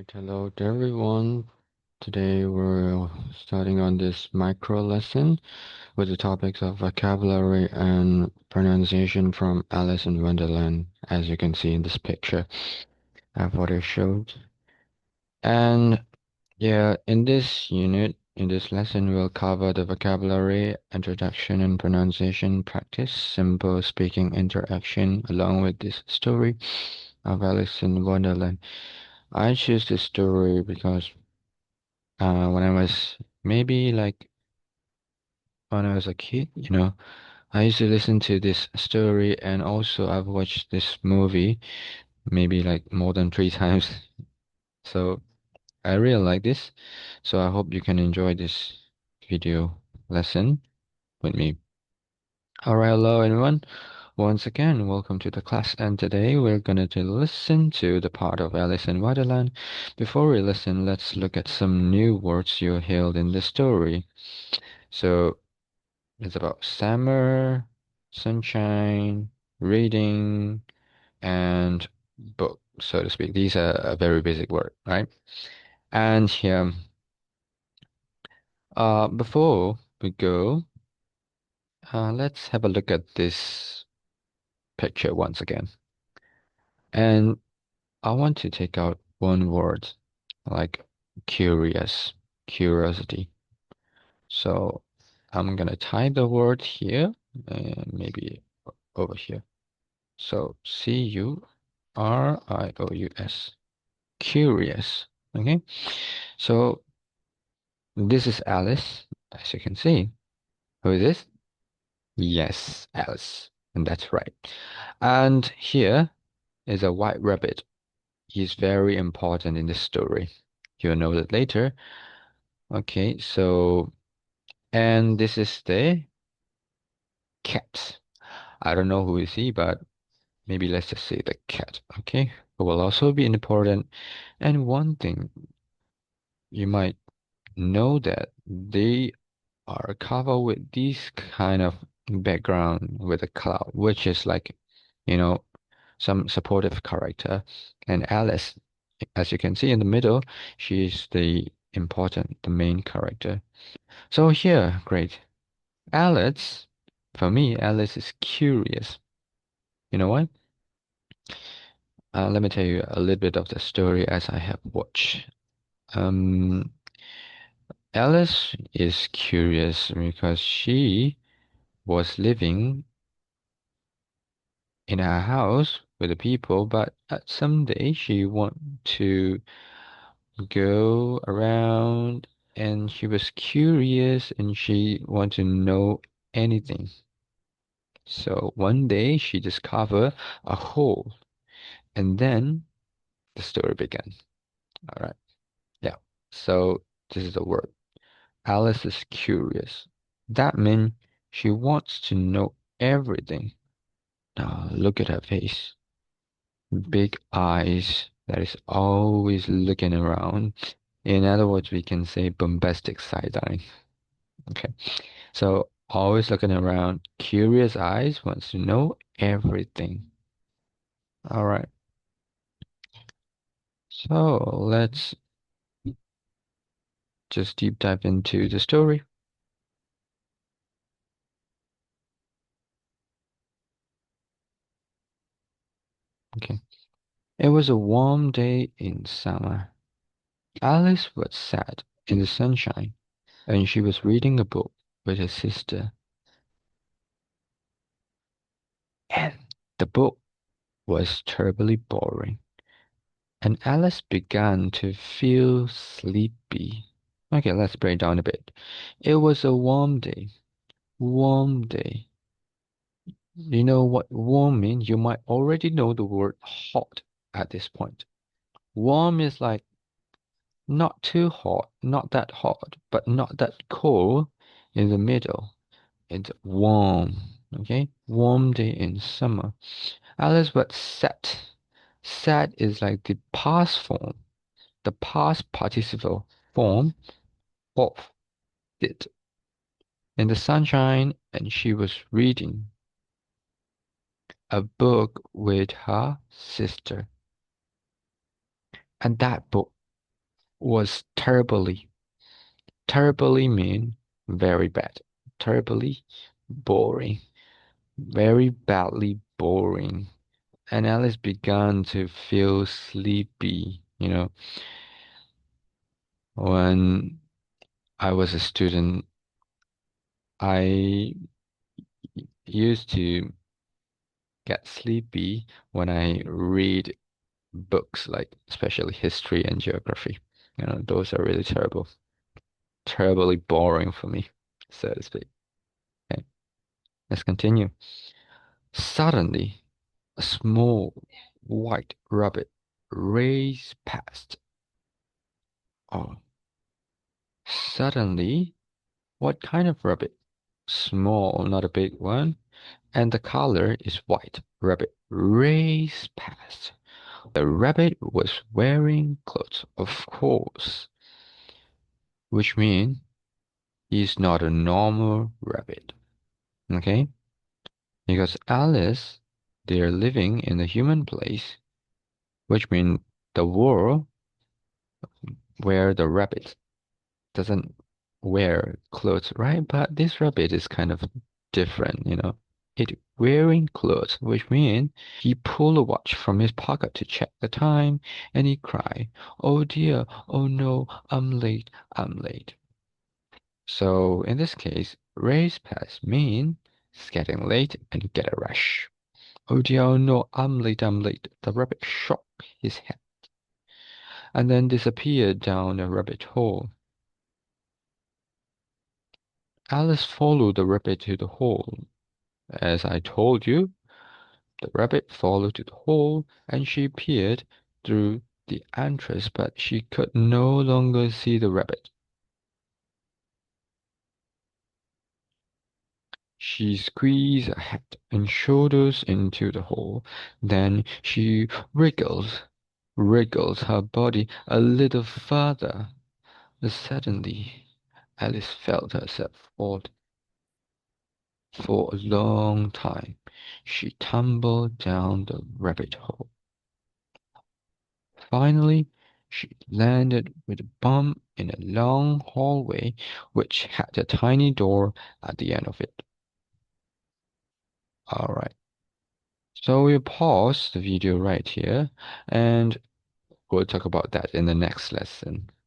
Right, hello to everyone. Today we're starting on this micro lesson with the topics of vocabulary and pronunciation from Alice in Wonderland, as you can see in this picture. I've already showed. And yeah, in this unit, in this lesson, we'll cover the vocabulary, introduction and pronunciation practice, simple speaking interaction, along with this story of Alice in Wonderland. I choose this story because when I was maybe like when I was a kid, I used to listen to this story, and also I've watched this movie maybe like more than 3 times. So I really like this. So I hope you can enjoy this video lesson with me. All right, hello everyone. Once again, welcome to the class, and today we're going to listen to the part of Alice in Wonderland. Before we listen, let's look at some new words you heard in the story. So it's about summer, sunshine, reading, and book, so to speak. These are a very basic word, right? And here, before we go, let's have a look at this picture once again. And I want to take out one word, like curious, curiosity. So I'm gonna type the word here, and maybe over here. So Curious, curious. Okay. So this is Alice, as you can see. Who is this? Yes, Alice. And that's right. And here is a white rabbit. He's very important in this story. You'll know that later. Okay, so, and this is the cat. I don't know who is he, but maybe let's just say the cat. Okay, who will also be important. And one thing you might know that they are covered with this kind of background with a cloud, which is like, you know, some supportive character. And Alice, as you can see in the middle, she's the important, the main character. So here, great. Alice, for me, Alice is curious. You know what? Let me tell you a little bit of the story as I have watched. Um, Alice is curious because she was living in her house with the people, but at some day she want to go around, and she was curious and she want to know anything. So one day she discovered a hole, and then the story began. All right. Yeah. So this is the word. Alice is curious. That means she wants to know everything. Now look at her face. Big eyes that is always looking around. In other words, we can say bombastic side eye. Okay. So always looking around, curious eyes, wants to know everything. All right. So let's just deep dive into the story. Okay. It was a warm day in summer. Alice was sat in the sunshine, and she was reading a book with her sister. And the book was terribly boring, and Alice began to feel sleepy. Okay, let's break down a bit. It was a warm day. Warm day. You know what warm means? You might already know the word hot at this point. Warm is like not too hot, not that hot, but not that cold in the middle. It's warm. Okay? Warm day in summer. Alice was sad. Sad is like the past form, the past participle form of it. In the sunshine, and she was reading a book with her sister. And that book was terribly, terribly mean, very bad, terribly boring, very badly boring. And Alice began to feel sleepy. When I was a student, I used to get sleepy when I read books, like especially history and geography. Those are really terrible, terribly boring for me, so to speak. Okay, let's continue. Suddenly, a small white rabbit raced past. Oh, suddenly, what kind of rabbit? Small, not a big one. And the color is white. Rabbit raced past. The rabbit was wearing clothes, of course, which means he's not a normal rabbit. Okay? Because Alice, they're living in a human place, which means the world where the rabbit doesn't wear clothes, right? But this rabbit is kind of different. It wearing clothes, which means he pulled a watch from his pocket to check the time, and he cried, "Oh dear, oh no, I'm late, I'm late." So in this case, race pass mean it's getting late and get a rush. "Oh dear, oh no, I'm late, I'm late." The rabbit shook his head and then disappeared down a rabbit hole. Alice followed the rabbit to the hole. As I told you, the rabbit followed to the hole and she peered through the entrance, but she could no longer see the rabbit. She squeezed her head and shoulders into the hole. Then she wriggled her body a little further. Suddenly, Alice felt herself fall for a long time. She tumbled down the rabbit hole. Finally, she landed with a bump in a long hallway which had a tiny door at the end of it. Alright, so we'll pause the video right here and we'll talk about that in the next lesson.